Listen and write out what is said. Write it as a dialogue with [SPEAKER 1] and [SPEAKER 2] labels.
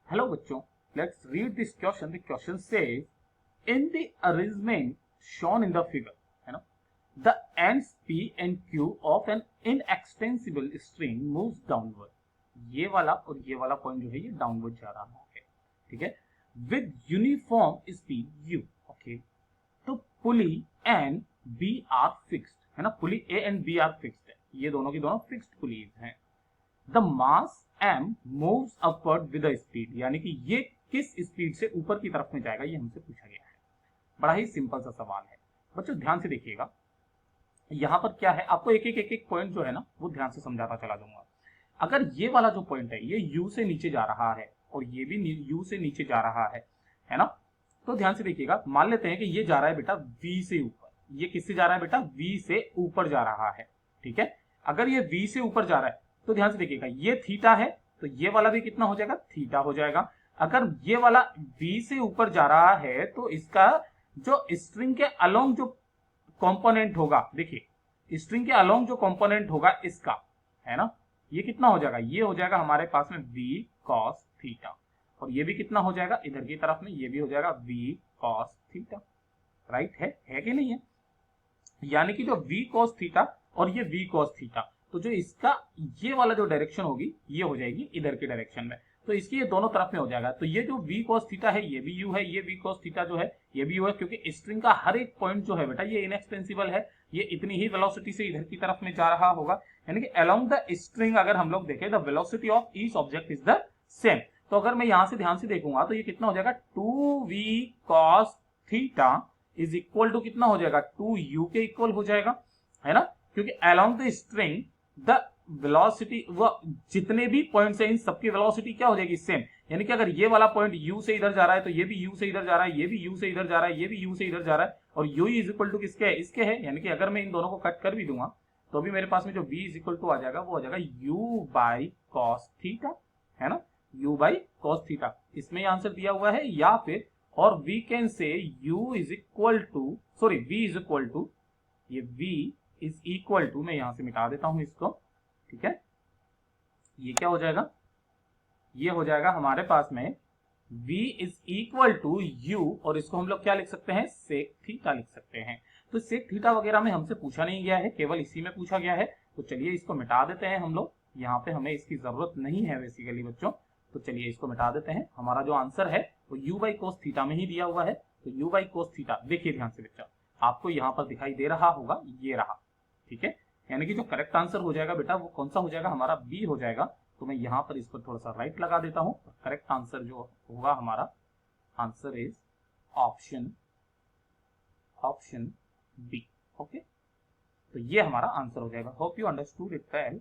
[SPEAKER 1] Hello बच्चों, let's read this question. The question says, in the arrangement shown in the figure, है ना, the ends P and Q of an inextensible string moves downward. ये वाला और ये वाला point जो है ये डाउनवर्ड जा रहा है, ठीक है, with uniform speed u. Okay, तो pulley and B are fixed, है ना, pulley A and B are fixed है, ये दोनों की दोनों फिक्स्ड पुलीज हैं. The mass m moves upward with the speed, यानी कि ये किस स्पीड से ऊपर की तरफ में जाएगा, ये हमसे पूछा गया है. बड़ा ही सिंपल सा सवाल है बच्चों, ध्यान से देखिएगा. यहां पर क्या है, आपको एक एक पॉइंट जो है ना वो ध्यान से समझाता चला दूंगा. अगर ये वाला जो पॉइंट है ये u से नीचे जा रहा है और ये भी u से नीचे जा रहा है ना, तो ध्यान से देखिएगा. मान लेते हैं कि ये जा रहा है बेटा v से ऊपर. ये किससे जा रहा है बेटा, v से ऊपर जा रहा है, ठीक है. अगर ये v से ऊपर जा रहा है तो ध्यान से देखिएगा, ये थीटा है तो ये वाला भी कितना हो जाएगा, थीटा हो जाएगा. अगर ये वाला v से ऊपर जा रहा है तो इसका जो स्ट्रिंग के अलोंग जो कंपोनेंट होगा, देखिए स्ट्रिंग के अलोंग जो कंपोनेंट होगा इसका, है ना, ये कितना हो जाएगा, ये हो जाएगा हमारे पास में v cos थीटा. और ये भी कितना हो जाएगा इधर की तरफ में, ये भी हो जाएगा v cos थीटा. राइट है कि नहीं है. यानी कि जो v cos थीटा और ये v cos थीटा, तो जो इसका ये वाला जो डायरेक्शन होगी ये हो जाएगी इधर की डायरेक्शन में. तो इसके ये दोनों तरफ में हो जाएगा. तो ये जो v cos थीटा है ये भी u है, ये v cos थीटा जो है ये भी u है, क्योंकि स्ट्रिंग का हर एक पॉइंट जो है बेटा ये इनएक्सटेंसिबल है, ये इतनी ही वेलोसिटी से इधर की तरफ में जा रहा होगा. यानी कि अलोंग द स्ट्रिंग अगर हम लोग देखें the velocity of each object is the same. तो अगर मैं यहां से ध्यान से देखूंगा तो ये कितना हो जाएगा, 2v cos theta is equal to कितना हो जाएगा, 2u के इक्वल हो जाएगा, है ना, क्योंकि along the string the velocity, वो जितने भी पॉइंट्स हैं इन सबकी वेलोसिटी क्या हो जाएगी, सेम. यानी कि अगर ये वाला पॉइंट u से इधर जा रहा है तो ये भी u से इधर जा रहा है, ये भी u से इधर जा रहा है, ये भी u से इधर जा रहा है, और u इज इक्वल टू किसके है, इसके है. यानी कि अगर मैं इन दोनों को कट कर भी दूंगा तो भी मेरे पास में जो v इज इक्वल टू आ जाएगा वो हो जाएगा u बाई कॉस थीटा, है ना, u बाई कॉस थीटा. इसमें आंसर दिया हुआ है. या फिर और we can say u is equal to, sorry v is equal to, ये v इज इक्वल टू, मैं यहां से मिटा देता हूं इसको, ठीक है. ये क्या हो जाएगा, ये हो जाएगा हमारे पास में v is equal to u, और इसको हम लोग क्या लिख सकते हैं, सेक थीटा लिख सकते हैं. तो सेक थीटा वगैरह में हमसे पूछा नहीं गया है, केवल इसी में पूछा गया है. तो चलिए इसको मिटा देते हैं हम लोग, यहाँ पे हमें इसकी जरूरत नहीं है बेसिकली बच्चों. तो चलिए इसको मिटा देते हैं. हमारा जो आंसर है वो u बाई कोस थीटा में ही दिया हुआ है. तो u बाई कोस थीटा देखिए ध्यान से बच्चा, आपको यहाँ पर दिखाई दे रहा होगा, ये रहा, ठीक है. यानी कि जो करेक्ट आंसर हो जाएगा बेटा वो कौन सा हो जाएगा, हमारा बी हो जाएगा. तो मैं यहाँ पर इस पर थोड़ा सा राइट लगा देता हूँ. करेक्ट आंसर जो होगा हमारा answer is option B. Okay, तो ये हमारा आंसर हो जाएगा. Hope you understood it well.